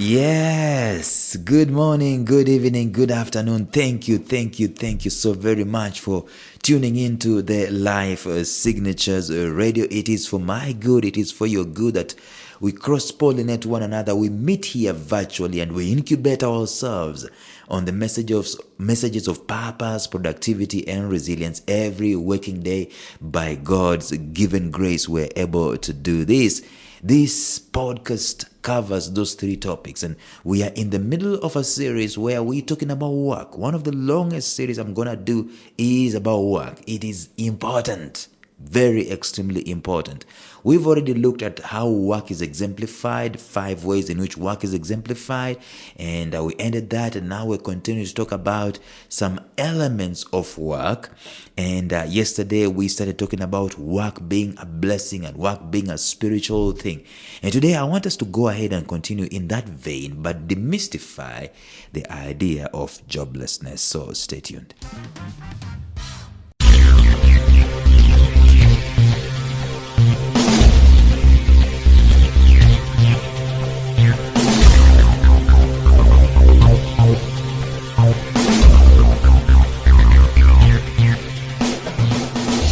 Yes, good morning, good evening, good afternoon. Thank you so very much for tuning into the Life Signatures Radio. It is for my good, it is for your good that we cross pollinate one another. We meet here virtually and we incubate ourselves on the messages of purpose, productivity, and resilience every working day. By God's given grace, we're able to do this. This podcast covers those three topics, and we are in the middle of a series where we're talking about work. One of the longest series I'm gonna do is about work. It is important, very extremely important. We've already looked at how work is exemplified, 5 ways in which work is exemplified, and we ended that, and now we're continuing to talk about some elements of work. And yesterday we started talking about work being a blessing and work being a spiritual thing. And today I want us to go ahead and continue in that vein, but demystify the idea of joblessness. So stay tuned.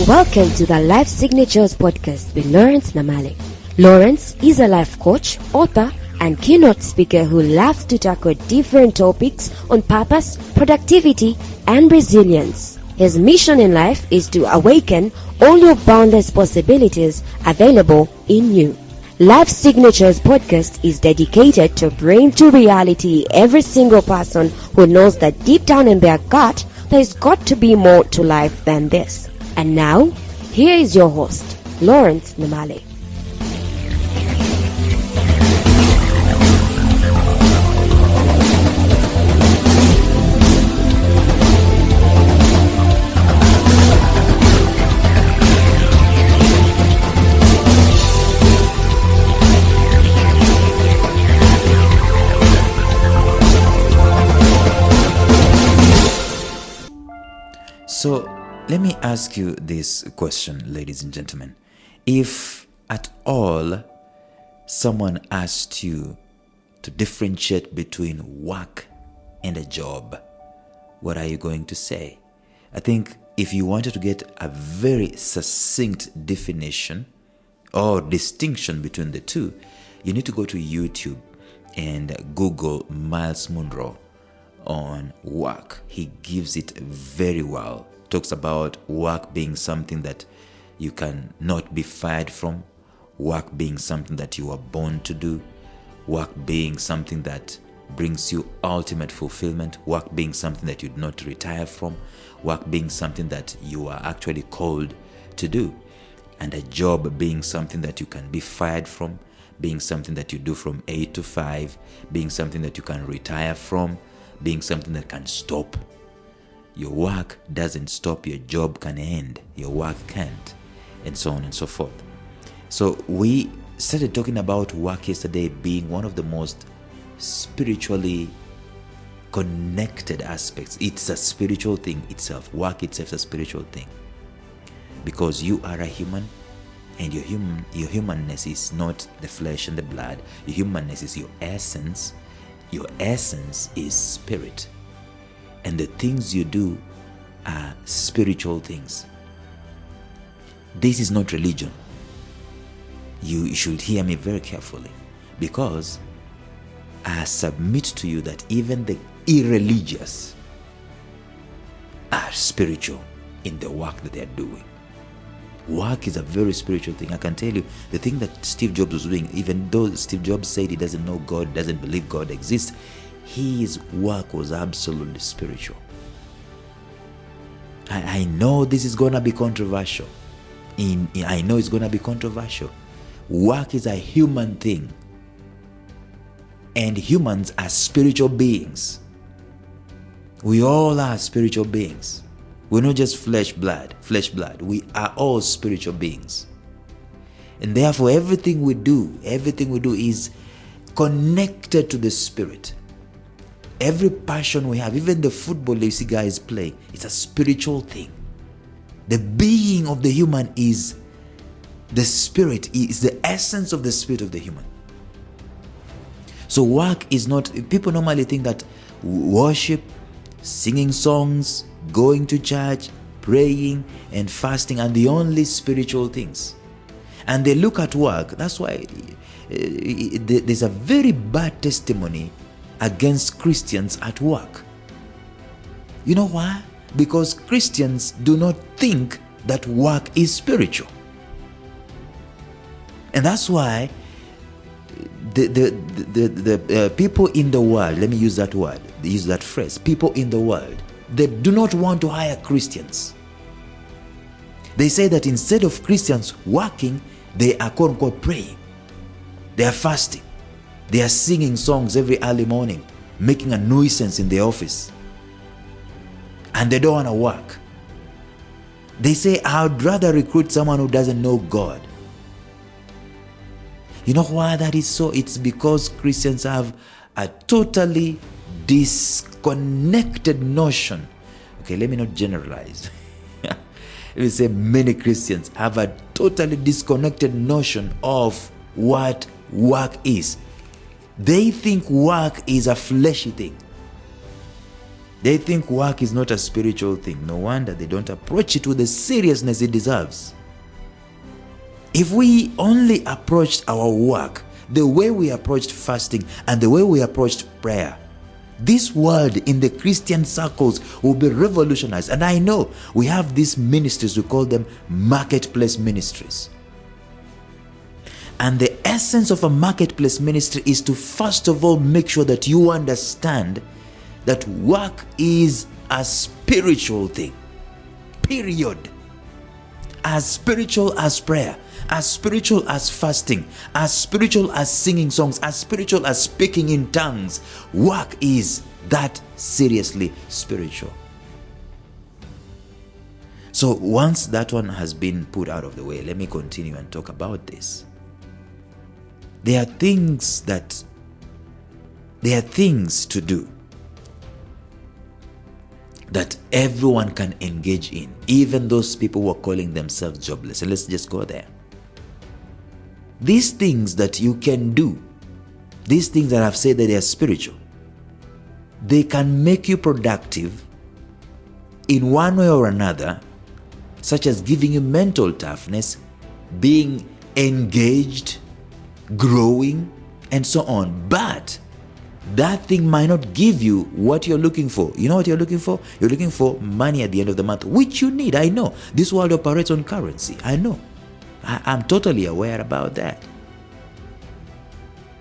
Welcome to the Life Signatures podcast with Lawrence Namale. Lawrence is a life coach, author, and keynote speaker who loves to tackle different topics on purpose, productivity, and resilience. His mission in life is to awaken all your boundless possibilities available in you. Life Signatures podcast is dedicated to bring to reality every single person who knows that deep down in their gut, there's got to be more to life than this. And now, here is your host, Lawrence Namale. So, let me ask you this question, ladies and gentlemen. If at all someone asked you to differentiate between work and a job, what are you going to say? I think if you wanted to get a very succinct definition or distinction between the two, you need to go to YouTube and Google Miles Monroe on work. He gives it very well. Talks about work being something that you can not be fired from, work being something that you are born to do, work being something that brings you ultimate fulfillment, work being something that you do not retire from, work being something that you are actually called to do, and a job being something that you can be fired from, being something that you do from 8 to 5, being something that you can retire from, being something that can stop. Your work doesn't stop, your job can end, your work can't, and so on and so forth. So we started talking about work yesterday being one of the most spiritually connected aspects. It's a spiritual thing itself. Work itself is a spiritual thing. Because you are a human, and your humanness is not the flesh and the blood. Your humanness is your essence. Your essence is spirit. And the things you do are spiritual things. This is not religion. You should hear me very carefully, because I submit to you that even the irreligious are spiritual in the work that they are doing. Work is a very spiritual thing. I can tell you the thing that Steve Jobs was doing, even though Steve Jobs said he doesn't know God, doesn't believe God exists, his work was absolutely spiritual. I know this is going to be controversial. I know it's going to be controversial. Work is a human thing. And humans are spiritual beings. We all are spiritual beings. We're not just flesh blood. We are all spiritual beings. And therefore everything we do is connected to the spirit. Every passion we have, even the football you see guys play, it's a spiritual thing. The being of the human is the spirit, is the essence of the spirit of the human. So work is not, people normally think that worship, singing songs, going to church, praying and fasting are the only spiritual things. And they look at work. That's why there's a very bad testimony against Christians at work. You know why? Because Christians do not think that work is spiritual. And that's why the people in the world, let me use that word, use that phrase, people in the world, they do not want to hire Christians. They say that instead of Christians working, they are quote unquote praying. They are fasting. They are singing songs every early morning, making a nuisance in the office. And they don't want to work. They say, I'd rather recruit someone who doesn't know God. You know why that is so? It's because Christians have a totally disconnected notion. Okay, let me not generalize. Let me say many Christians have a totally disconnected notion of what work is. They think work is a fleshy thing. They think work is not a spiritual thing. No wonder they don't approach it with the seriousness it deserves. If we only approached our work the way we approached fasting and the way we approached prayer, this world in the Christian circles will be revolutionized. And I know we have these ministries, we call them marketplace ministries. And the essence of a marketplace ministry is to first of all make sure that you understand that work is a spiritual thing. Period. As spiritual as prayer, as spiritual as fasting, as spiritual as singing songs, as spiritual as speaking in tongues. Work is that seriously spiritual. So once that one has been put out of the way, let me continue and talk about this. There are things to do that everyone can engage in, even those people who are calling themselves jobless. And let's just go there. These things that you can do, these things that I've said that they are spiritual, they can make you productive in one way or another, such as giving you mental toughness, being engaged, growing, and so on. But that thing might not give you what you're looking for. You know what you're looking for? You're looking for money at the end of the month, which you need. I know. This world operates on currency. I know. I'm totally aware about that.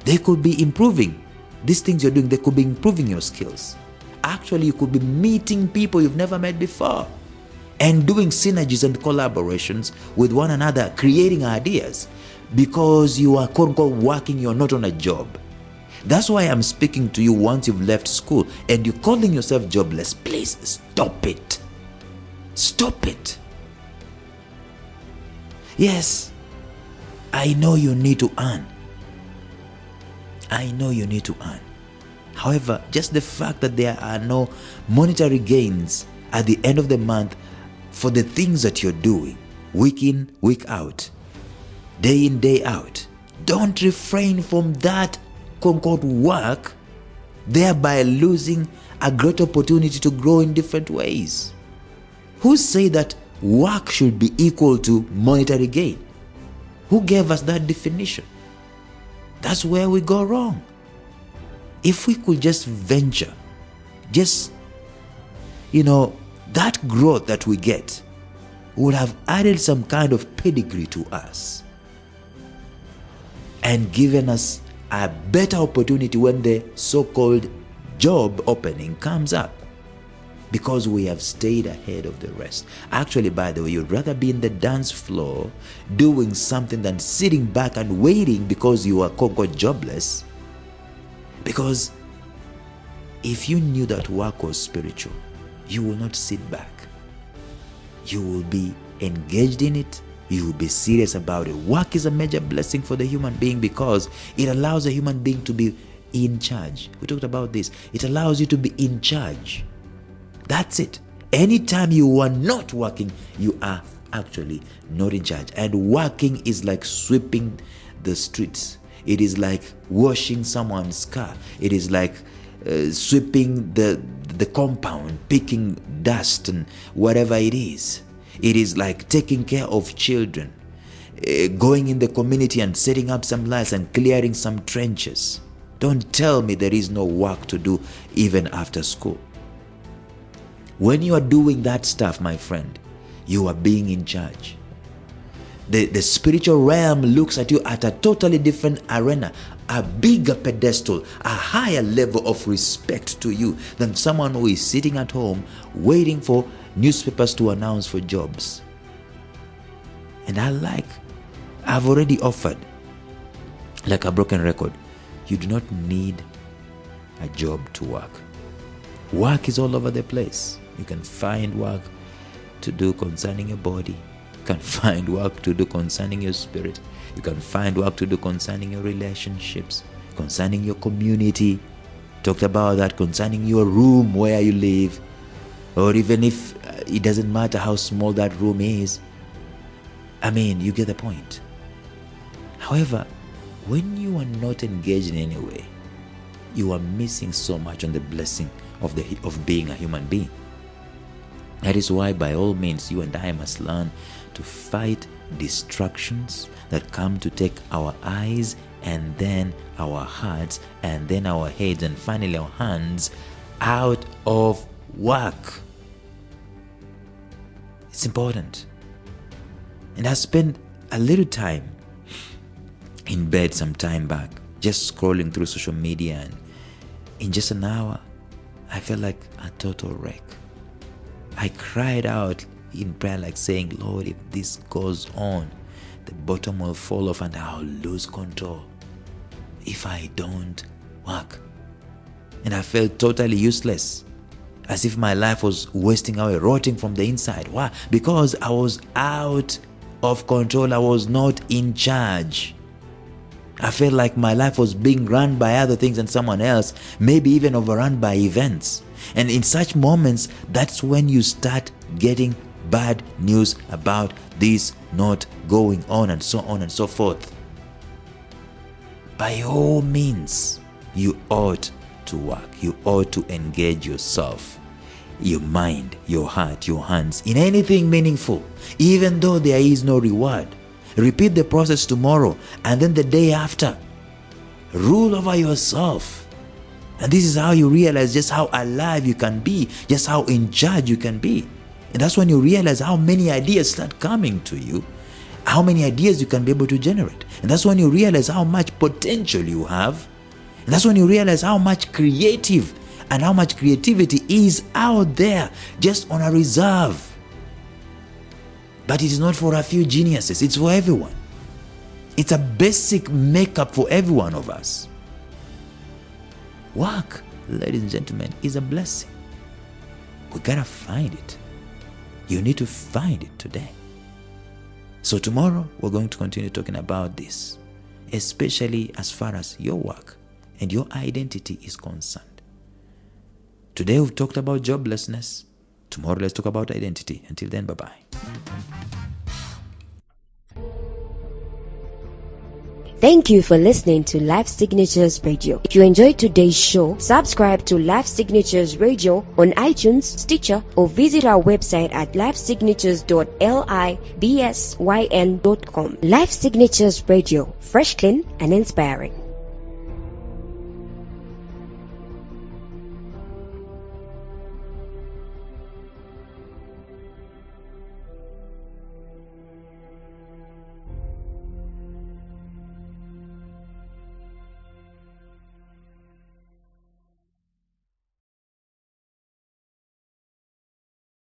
They could be improving. These things you're doing, they could be improving your skills. Actually, you could be meeting people you've never met before and doing synergies and collaborations with one another, creating ideas because you are quote unquote working, you're not on a job. That's why I'm speaking to you once you've left school and you're calling yourself jobless. Please stop it. Stop it. Yes, I know you need to earn. I know you need to earn. However, just the fact that there are no monetary gains at the end of the month for the things that you're doing, week in, week out, day in, day out, don't refrain from that quote-unquote work, thereby losing a great opportunity to grow in different ways. Who say that work should be equal to monetary gain? Who gave us that definition? That's where we go wrong. If we could just venture, that growth that we get would have added some kind of pedigree to us and given us a better opportunity when the so-called job opening comes up, because we have stayed ahead of the rest. Actually, by the way, you'd rather be in the dance floor doing something than sitting back and waiting because you are quote-unquote jobless. Because if you knew that work was spiritual, you will not sit back. You will be engaged in it. You will be serious about it. Work is a major blessing for the human being because it allows a human being to be in charge. We talked about this. It allows you to be in charge. That's it. Anytime you are not working, you are actually not in charge. And working is like sweeping the streets. It is like washing someone's car. It is like sweeping the compound, picking dust and whatever it is. It is like taking care of children, going in the community and setting up some lights and clearing some trenches. Don't tell me there is no work to do even after school. When you are doing that stuff, my friend, you are being in charge. The spiritual realm looks at you at a totally different arena, a bigger pedestal, a higher level of respect to you than someone who is sitting at home waiting for newspapers to announce for jobs. And I've already offered, like a broken record, you do not need a job to work. Work is all over the place. You can find work to do concerning your body. You can find work to do concerning your spirit. You can find work to do concerning your relationships, concerning your community. Talked about that, concerning your room where you live. Or even if it doesn't matter how small that room is. I mean, you get the point. However, when you are not engaged in any way, you are missing so much on the blessing of being a human being. That is why, by all means, you and I must learn to fight distractions that come to take our eyes and then our hearts and then our heads and finally our hands out of work. It's important. And I spent a little time in bed some time back, just scrolling through social media, and in just an hour, I felt like a total wreck. I cried out in prayer, like saying, Lord, if this goes on, the bottom will fall off and I'll lose control if I don't work. And I felt totally useless, as if my life was wasting away, rotting from the inside. Why? Because I was out of control. I was not in charge. I felt like my life was being run by other things and someone else, maybe even overrun by events. And in such moments, that's when you start getting bad news about this not going on and so on and so forth. By all means, you ought to work. You ought to engage yourself, your mind, your heart, your hands in anything meaningful, even though there is no reward. Repeat the process tomorrow and then the day after. Rule over yourself. And this is how you realize just how alive you can be, just how in charge you can be. And that's when you realize how many ideas start coming to you, how many ideas you can be able to generate. And that's when you realize how much potential you have. And that's when you realize how much creativity is out there just on a reserve. But it is not for a few geniuses, it's for everyone. It's a basic makeup for every one of us. Work, ladies and gentlemen, is a blessing. We gotta find it. You need to find it today. So tomorrow, we're going to continue talking about this, especially as far as your work and your identity is concerned. Today, we've talked about joblessness. Tomorrow, let's talk about identity. Until then, bye-bye. Thank you for listening to Life Signatures Radio. If you enjoyed today's show, subscribe to Life Signatures Radio on iTunes, Stitcher, or visit our website at lifesignatures.libsyn.com. Life Signatures Radio, fresh, clean, and inspiring.